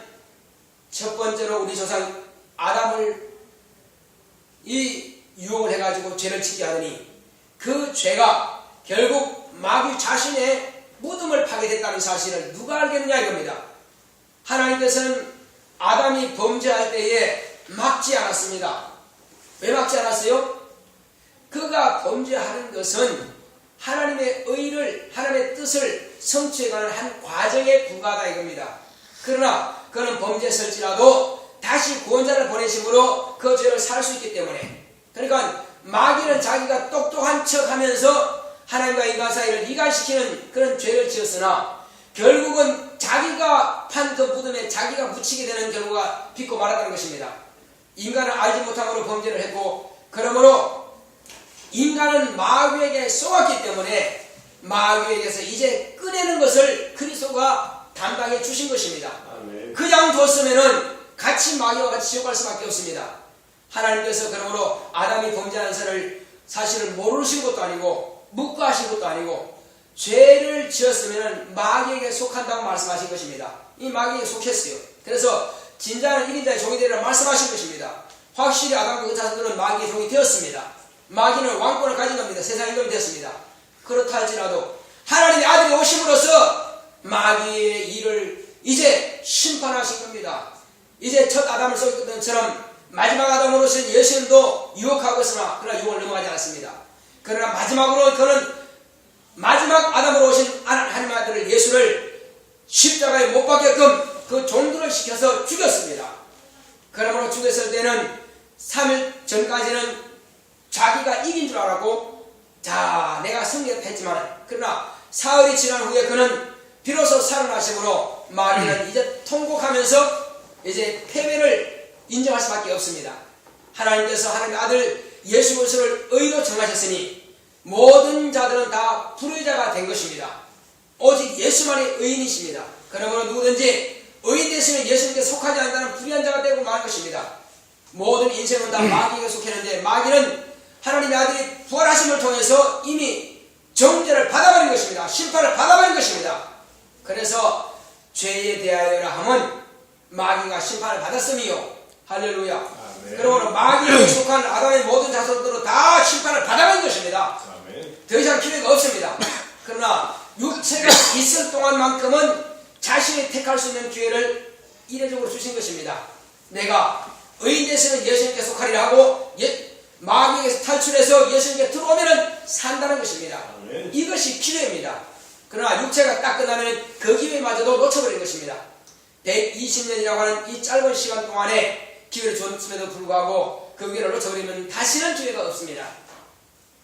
첫 번째로 우리 조상 아담을 유혹을 해가지고 죄를 짓게 하더니 그 죄가 결국 마귀 자신의 무덤을 파게 됐다는 사실을 누가 알겠느냐 이겁니다. 하나님께서는 아담이 범죄할 때에 막지 않았습니다. 왜 막지 않았어요? 그가 범죄하는 것은 하나님의 의를, 하나님의 뜻을 성취해가는 한 과정에 불과하다 이겁니다. 그러나 그는 범죄했을지라도 다시 구원자를 보내심으로 그 죄를 살 수 있기 때문에, 그러니까 마귀는 자기가 똑똑한 척하면서 하나님과 인간 사이를 이간시키는 그런 죄를 지었으나 결국은 자기가 판 그 무덤에 자기가 묻히게 되는 결과가 빚고 말았다는 것입니다. 인간은 알지 못함으로 범죄를 했고, 그러므로 인간은 마귀에게 속았기 때문에 마귀에게서 이제 꺼내는 것을 그리스도가 담당해 주신 것입니다. 그냥 뒀으면은 같이 마귀와 같이 지옥 갈 수밖에 없습니다. 하나님께서 그러므로 아담이 범죄한 사실을 모르신 것도 아니고 묵과하신 것도 아니고 죄를 지었으면 마귀에게 속한다고 말씀하신 것입니다. 이 마귀에게 속했어요. 그래서 진자는 1인자의 종이 되리라 말씀하신 것입니다. 확실히 아담과 그 자손들은 마귀의 종이 되었습니다. 마귀는 왕권을 가진 겁니다. 세상 임금이 되었습니다. 그렇다 할지라도 하나님의 아들이 오심으로써 마귀의 일을 이제 심판하신 겁니다. 이제 첫 아담을 속였던 것처럼 마지막 아담으로서 예수님도 유혹하고 있으나 그러나 유혹을 넘어가지 않았습니다. 그러나 마지막으로 그는 마지막 아담으로 오신 하나님의 아들을 예수를 십자가에 못 박게끔 그 종들을 시켜서 죽였습니다. 그러므로 죽였을 때는 3일 전까지는 자기가 이긴 줄 알았고, 자 내가 승리했지만, 그러나 사흘이 지난 후에 그는 비로소 살아나심으로 마귀는 이제 통곡하면서 이제 패배를 인정할 수밖에 없습니다. 하나님께서 하나님의 아들 예수 그리스도를 의로 정하셨으니 모든 자들은 다 불의자가 된 것입니다. 오직 예수만이 의인이십니다. 그러므로 누구든지 의인 되시면 예수님께 속하지 않는다는 불의한 자가 되고 말 것입니다. 모든 인생은 다 마귀에게 속했는데 마귀는 하나님의 아들이 부활하심을 통해서 이미 정죄를 받아버린 것입니다. 심판을 받아버린 것입니다. 그래서 죄에 대하여라 함은 마귀가 심판을 받았음이요. 할렐루야. 그러므로 마귀에 속한 아담의 모든 자손들은 다 심판을 받아버린 것입니다. 더 이상 기회가 없습니다. 그러나 육체가 있을 동안만큼은 자신이 택할 수 있는 기회를 이례적으로 주신 것입니다. 내가 의인 됐으면 예수님께 속하리라 하고 마귀에게서 탈출해서 예수님께 들어오면 산다는 것입니다. 이것이 기회입니다. 그러나 육체가 딱 끝나면 그 기회마저도 놓쳐버린 것입니다. 120년이라고 하는 이 짧은 시간 동안에 기회를 줬음에도 불구하고 그 기회를 놓쳐버리면 다시는 기회가 없습니다.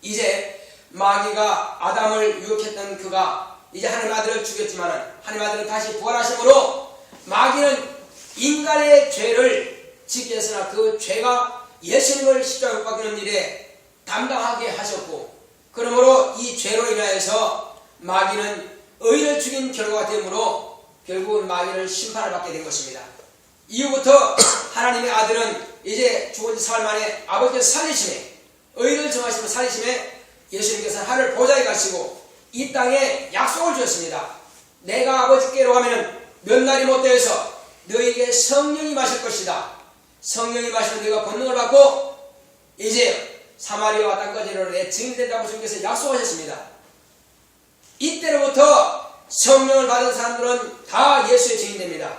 이제 마귀가 아담을 유혹했던 그가 이제 하나님의 아들을 죽였지만 하나님의 아들은 다시 부활하심으로 마귀는 인간의 죄를 짓게 했으나 그 죄가 예수님을 십자가에 못 박히는 일에 담당하게 하셨고, 그러므로 이 죄로 인하여서 마귀는 의인을 죽인 결과가 되므로 결국은 마귀는 심판을 받게 된 것입니다. 이후부터 하나님의 아들은 이제 죽은 지 사흘 만에 아버지께서 살리심에, 의인을 정하시고 살리심에 예수님께서는 하늘 보좌에 가시고 이 땅에 약속을 주셨습니다. 내가 아버지께로 가면 몇 날이 못 되어서 너희에게 성령이 마실 것이다. 성령이 마시면 너희가 권능을 받고 이제 사마리아와 땅까지로 내 증인이 된다고 주님께서 약속하셨습니다. 이때로부터 성령을 받은 사람들은 다 예수의 증인됩니다.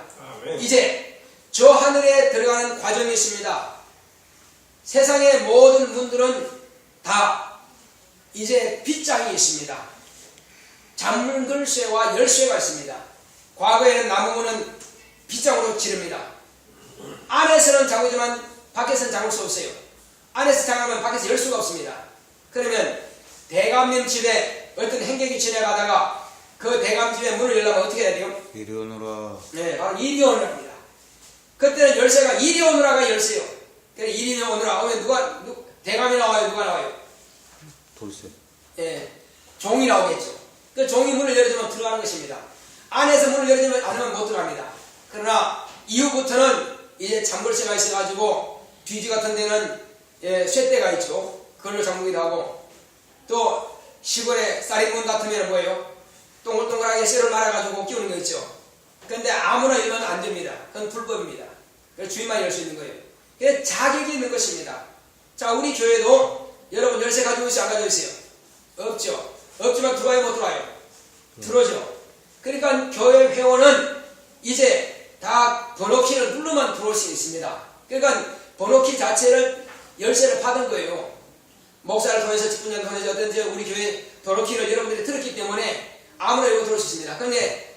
이제 저 하늘에 들어가는 과정이 있습니다. 세상의 모든 문들은 다 이제 빗장이 있습니다. 잠글쇠와 열쇠가 있습니다. 과거에는 나무문은 빗장으로 지릅니다. 안에서는 잠그지만 밖에서는 잠글 수 없어요. 안에서 잠그면 밖에서 열 수가 없습니다. 그러면 대감님 집에 어떤 행객이 지나가다가 그 대감집의 문을 열려면 어떻게 해야 돼요? 이리 오너라. 네, 바로 이리 오너라입니다. 그때는 열쇠가 이리 오너라가 열쇠요. 그래 이리 오너라 오면 대감이 나와요? 누가 나와요? 돌쇠. 예, 종이 나오겠죠. 그 종이 문을 열어주면 들어가는 것입니다. 안에서 문을 열어주면 않으면 못 들어갑니다. 그러나 이후부터는 이제 잠글쇠가 있어가지고 뒤지 같은 데는 쇠대가 있죠. 그걸로 잠그기도 하고, 또 시골에 쌀이문 같으면 뭐예요? 동글동글하게 쇠를 말아가지고 끼우는 거 있죠. 근데 아무나 열면 안 됩니다. 그건 불법입니다. 그래서 주인만 열 수 있는 거예요. 그게 자격이 있는 것입니다. 자, 우리 교회도 여러분 열쇠 가지고 있어요? 안 가지고 있어요? 없죠. 없지만 들어와요? 못 들어와요? 들어오죠. 그러니까 교회 회원은 이제 다 번호키를 누르면 들어올 수 있습니다. 그러니까 번호키 자체를 열쇠를 받은 거예요. 목사를 통해서 직분자를 통해서 어떤지 우리 교회 번호키를 여러분들이 들었기 때문에 아무나 열고 들어올 수 있습니다. 그런데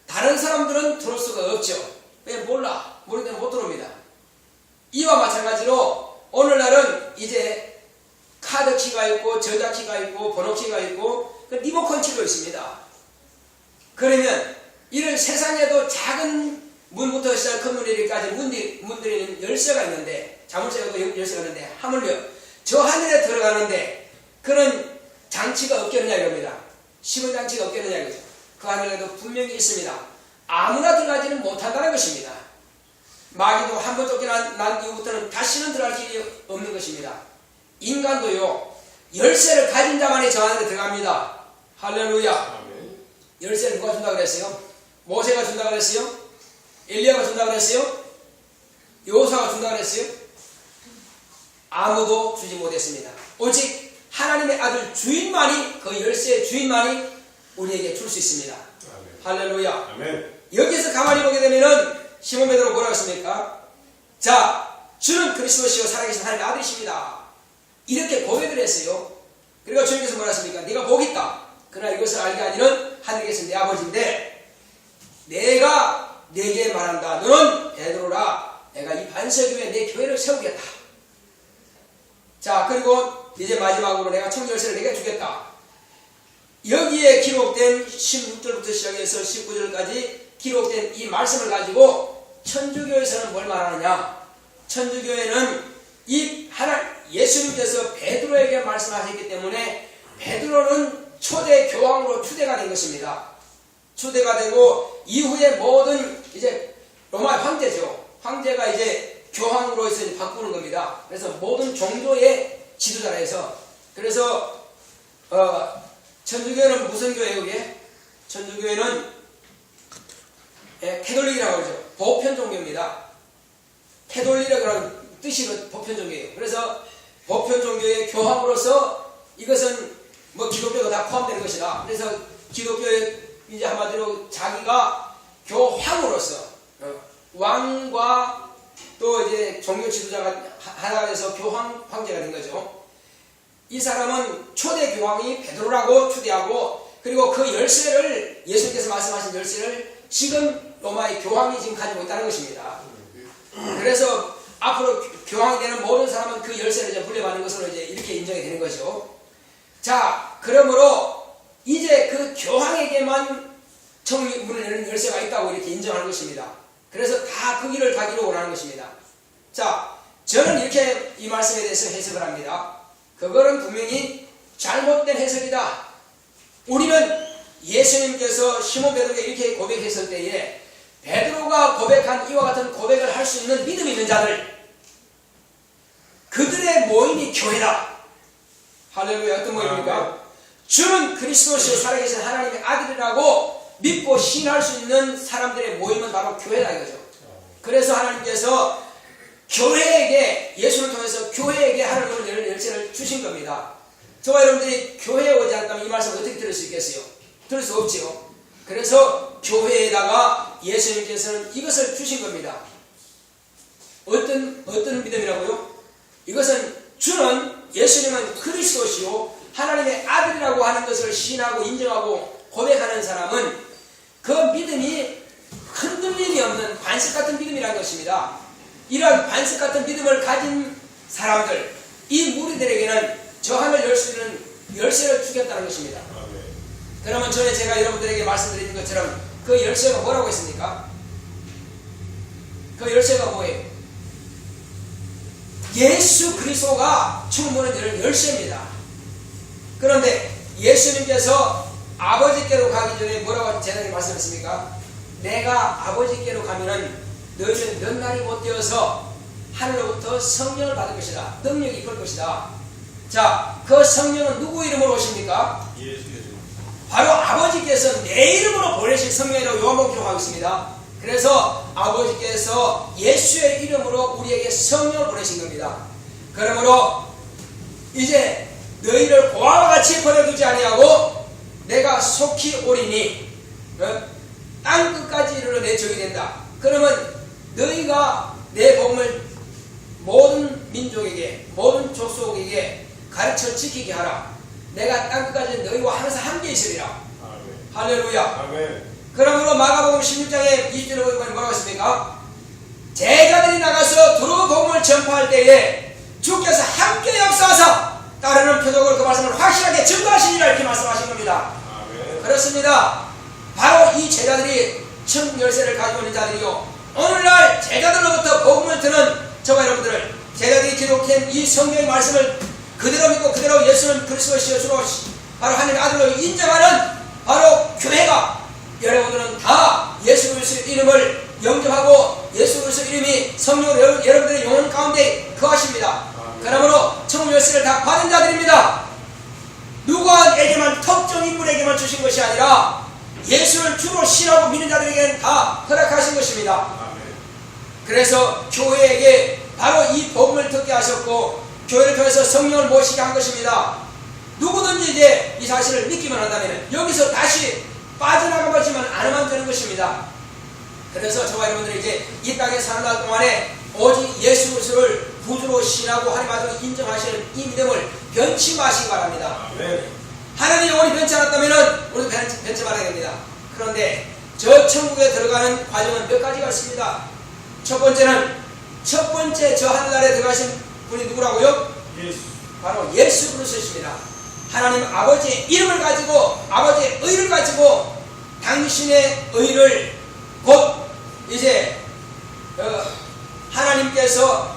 다른 사람들은 들어올 수가 없죠. 왜? 몰라. 모르기 때문에 못 들어옵니다. 이와 마찬가지로 오늘날은 이제 카드키가 있고 저작키가 있고 번호키가 있고 리모컨 키도 있습니다. 그러면 이런 세상에도 작은 문부터 시작 큰 문에까지 문들이 열쇠가 있는데, 자물쇠가 열쇠가 있는데 하물며 저 하늘에 들어가는데 그런 장치가 없겠느냐 이겁니다. 시문 장치가 없겠느냐 이거죠. 그 하늘에도 분명히 있습니다. 아무나 들어가지는 못한다는 것입니다. 마귀도 한 번 쫓겨난 이후부터는 다시는 들어갈 길이 없는 것입니다. 인간도요, 열쇠를 가진 자만이 저 안에 들어갑니다. 할렐루야. 열쇠를 누가 준다고 그랬어요? 모세가 준다고 그랬어요? 엘리야가 준다고 그랬어요? 여호수아가 준다고 그랬어요? 아무도 주지 못했습니다. 오직 하나님의 아들 주인만이, 그 열쇠의 주인만이 우리에게 줄 수 있습니다. 할렐루야. 아멘. 여기서 가만히 보게 되면은 시몬 베드로가 뭐라고 했습니까? 자, 주는 그리스도시요 살아계신 하나님의 아들이십니다. 이렇게 고백을 했어요. 그리고 주님께서 뭐라 했습니까? 네가 복 있다. 그러나 이것을 알게 하니는 하늘에 계신 내 아버지인데, 내가 네게 말한다. 너는 베드로라. 내가 이 반석 위에 내 교회를 세우겠다. 자, 그리고 이제 마지막으로 내가 청열쇠를 내게 주겠다. 여기에 기록된 16절부터 시작해서 19절까지 기록된 이 말씀을 가지고 천주교에서는 뭘 말하느냐? 천주교회는 이 예수님께서 베드로에게 말씀하셨기 때문에 베드로는 초대 교황으로 추대가 된 것입니다. 추대가 되고 이후에 모든 이제 로마 황제죠. 황제가 이제 교황으로 해서 바꾸는 겁니다. 그래서 모든 종교의 지도자라 해서, 그래서 천주교회는 무슨 교회예요? 그게? 천주교회는 캐톨릭이라고 그러죠. 보편 종교입니다. 캐톨릭이라는 뜻이 보편 종교예요. 그래서 보편 종교의 교황으로서 이것은 뭐 기독교가 다 포함되는 것이다. 그래서 기독교의 이제 한마디로 자기가 교황으로서 왕과 또 이제 종교 지도자가 하나가 돼서 황제가 된 거죠. 이 사람은 초대 교황이 베드로라고 추대하고, 그리고 그 열쇠를, 예수님께서 말씀하신 열쇠를 지금 로마의 교황이 지금 가지고 있다는 것입니다. 그래서 앞으로 교황이 되는 모든 사람은 그 열쇠를 이제 물려받는 것으로 이제 이렇게 인정이 되는 거죠. 자, 그러므로 이제 그 교황에게만 문을 여는 열쇠가 있다고 이렇게 인정하는 것입니다. 그래서 다 그 길을 가기로 원하는 것입니다. 자, 저는 이렇게 이 말씀에 대해서 해석을 합니다. 그거는 분명히 잘못된 해석이다. 우리는 예수님께서 시몬 베드로에게 이렇게 고백했을 때에 베드로가 고백한 이와 같은 고백을 할 수 있는 믿음이 있는 자들, 그들의 모임이 교회다. 할렐루야. 어떤 모임입니까? 주는 그리스도시요 살아계신 하나님의 아들이라고 믿고 신할 수 있는 사람들의 모임은 바로 교회다 이거죠. 그래서 하나님께서 교회에게, 예수를 통해서 교회에게 하나님의 열쇠를 주신 겁니다. 저와 여러분들이 교회에 오지 않다면 이 말씀을 어떻게 들을 수 있겠어요? 들을 수 없지요. 그래서 교회에다가 예수님께서는 이것을 주신 겁니다. 어떤 믿음이라고요? 이것은 주는, 예수님은 그리스도시요 하나님의 아들이라고 하는 것을 시인하고 인정하고 고백하는 사람은 그 믿음이 흔들림이 없는 반석 같은 믿음이라는 것입니다. 이러한 반석 같은 믿음을 가진 사람들, 이 무리들에게는 저 하늘 열 수 있는 열쇠를 주겠다는 것입니다. 그러면 전에 제가 여러분들에게 말씀드린 것처럼 그 열쇠가 뭐라고 했습니까? 그 열쇠가 뭐예요? 예수 그리스도가 충분한 열쇠입니다. 그런데 예수님께서 아버지께로 가기 전에 뭐라고 제자들이 말씀했습니까? 내가 아버지께로 가면은 너희는 몇 날이 못 되어서 하늘로부터 성령을 받을 것이다. 능력이 있을 것이다. 자, 그 성령은 누구 이름으로 오십니까? 바로 아버지께서 내 이름으로 보내실 성령이라고 요한복음 기록하고 있습니다. 그래서 아버지께서 예수의 이름으로 우리에게 성령을 보내신 겁니다. 그러므로 이제 너희를 고아와 같이 버려두지 아니하고 내가 속히 오리니 땅 끝까지 이르러 내 적이 된다. 그러면 너희가 내 복음을 모든 민족에게 모든 족속에게 가르쳐 지키게 하라. 내가 땅 끝까지 너희와 항상 함께 있으리라. 할렐루야. 그러므로 마가복음 16장에 20절에 보면 뭐라고 했습니까? 제자들이 나가서 두루 복음을 전파할 때에 주께서 함께 역사하사 따르는 표적으로 그 말씀을 확실하게 증거하시리라 이렇게 말씀하신 겁니다. 그렇습니다. 바로 이 제자들이 천국 열쇠를 가지고 있는 자들이요, 오늘날 제자들로부터 복음을 듣는 저와 여러분들을, 제자들이 기록한 이 성경의 말씀을 그대로 믿고 그대로 예수는 그리스도의 주로 바로 하나님의 아들로 인정하는 바로 교회가, 여러분들은 다 예수 그리스도의 이름을 영접하고 예수 그리스도의 이름이 성령으로 여러분들의 영혼 가운데 거하십니다. 그러므로 천국 열쇠를 다 받은 자들입니다. 누구에게만 특정 인물에게만 주신 것이 아니라 예수를 주로 신하고 믿는 자들에게는 다 허락하신 것입니다. 그래서 교회에게 바로 이 복음을 듣게 하셨고 교회를 통해서 성령을 모시게 한 것입니다. 누구든지 이제 이 사실을 믿기만 한다면 여기서 다시 빠져나가지만 않으면 되는 것입니다. 그래서 저와 여러분들이 이제 이 땅에 사는 날 동안에 오직 예수 그리스도를 구주로 신하고 하나님 아들로 인정하시는 이 믿음을 변치 마시기 바랍니다. 하나님의 영혼이 변치 않았다면 우리도 변치 말아야 됩니다. 그런데 저 천국에 들어가는 과정은 몇 가지가 있습니다. 첫 번째 저 하늘나라에 들어가신 분이 누구라고요? 바로 예수 그리스도이십니다. 하나님 아버지의 이름을 가지고 아버지의 의를 가지고 당신의 의를 곧 이제 하나님께서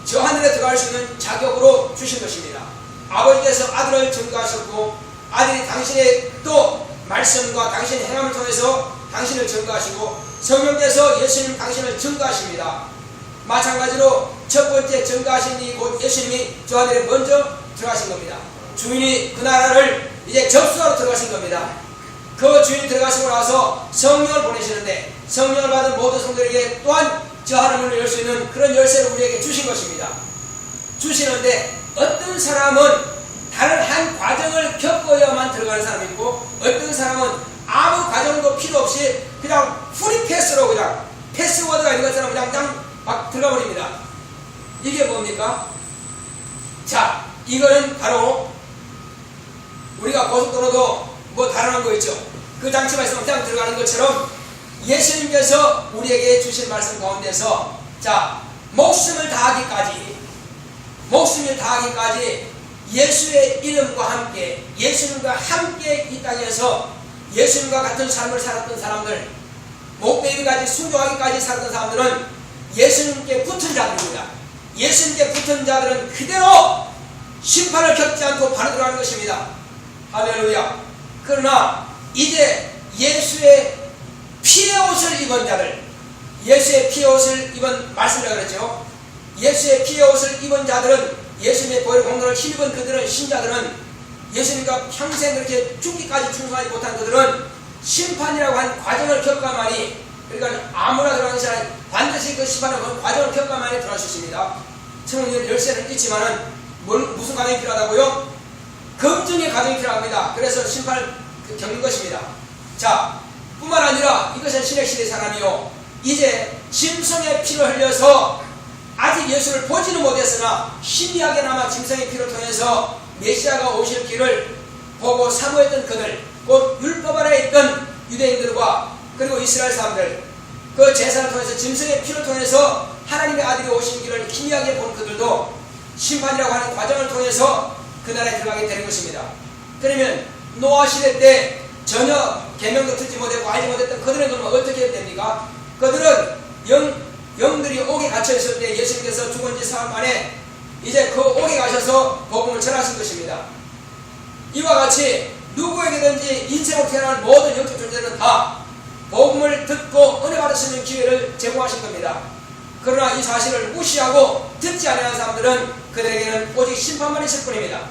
저 하늘에 들어갈 수 있는 자격으로 주신 것입니다. 아버지께서 아들을 증거하셨고 아들이 당신의 또 말씀과 당신의 행함을 통해서 당신을 증거하시고 성령께서 예수님 당신을 증거하십니다. 마찬가지로 첫 번째 증거하신 이 곧 예수님이 저 하늘에 먼저 들어가신 겁니다. 주인이 그 나라를 이제 접수하러 들어가신 겁니다. 그 주인이 들어가시고 나서 성령을 보내시는데 성령을 받은 모든 성도에게 또한 저 하늘문을 열 수 있는 그런 열쇠를 우리에게 주신 것입니다. 주시는데 어떤 사람은 다른 한 과정을 겪어야만 들어가는 사람이 있고 어떤 사람은 아무 과정도 필요 없이 그냥 프리 패스로 그냥 패스워드가 있는 것처럼 그냥 막 들어가 버립니다. 이게 뭡니까? 자, 이거는 바로 우리가 고속도로도 뭐 다른 거 있죠. 그 장치만 있으면 그냥 들어가는 것처럼 예수님께서 우리에게 주신 말씀 가운데서 자, 목숨을 다하기까지 예수의 이름과 함께 예수님과 함께 이 땅에서 예수님과 같은 삶을 살았던 사람들, 목베이비까지 순종하기까지 살았던 사람들은 예수님께 붙은 자들입니다. 예수님께 붙은 자들은 그대로 심판을 겪지 않고 바로 들어가는 것입니다. 할렐루야. 그러나 이제 예수의 피의 옷을 입은 자들, 예수의 피의 옷을 입은 말씀이라고 그랬죠. 예수의 피의 옷을 입은 자들은 예수님의 보혈 공로를 힘입은 그들은 신자들은 예수님과 평생 그렇게 죽기까지 충성하지 못한 그들은 심판이라고 한 과정을 겪어야만이, 그러니까 아무나 들어가는 것이 아니라 반드시 그 심판을 과정을 겪어야만이 들어갈 수 있습니다. 천국 열쇠는 있지만은 무슨 과정이 필요하다고요? 검증의 과정이 필요합니다. 그래서 심판을 겪는 것입니다. 자, 뿐만 아니라 이것은 신약시대의 사람이요, 이제 짐승의 피를 흘려서 아직 예수를 보지는 못했으나 희미하게나마 짐승의 피를 통해서 메시아가 오실 길을 보고 사모했던 그들, 곧 율법 아래에 있던 유대인들과 그리고 이스라엘 사람들, 그 제사를 통해서 짐승의 피를 통해서 하나님의 아들이 오신 길을 희미하게 본 그들도 심판이라고 하는 과정을 통해서 그 나라에 들어가게 되는 것입니다. 그러면 노아 시대 때 전혀 계명도 듣지 못했고 알지 못했던 그들은 그러면 어떻게 됩니까? 그들은 영들이 옥에 갇혀 있을 때 예수님께서 죽은 지 사흘 만에 이제 그 옥에 가셔서 복음을 전하신 것입니다. 이와 같이 누구에게든지 인생으로 태어난 모든 영적 존재는 다 복음을 듣고 은혜 받을 수 있는 기회를 제공하신 겁니다. 그러나 이 사실을 무시하고 듣지 않는 사람들은 그들에게는 오직 심판만 있을 뿐입니다.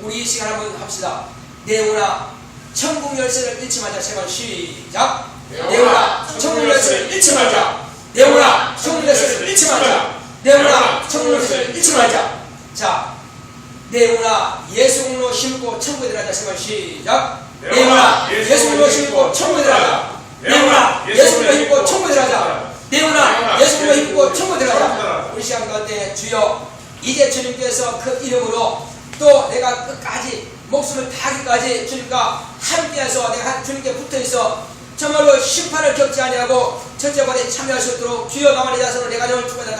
우리 이 시간 한번 합시다. 내오나 천국 열쇠를 잃지 말자. 제발 시작. 내오나 천국 열쇠를 잃지 말자. 내오나 천국 열쇠를 잃지 말자. 내오나 천국 열쇠를 잃지 말자. 자, 내오나 예수 공로 심고 천국에 들어가자. 제발 시작. 내오나 예수 공로 심고 천국에 들어가자. 내오나 예수 공로 심고 천국에 들어가자. 내오나 예수 공로 심고 천국에 들어가자. 우리 시간 가운데 주여, 이제 주님께서 그 이름으로 또 내가 끝까지 목숨을 다하기까지 주님과 함께해서 내가 주님께 붙어있어 정말로 심판을 겪지 아니하고 천재관에 참여할 수 있도록 주여 나만의 자손을 내 가정을 축복하다.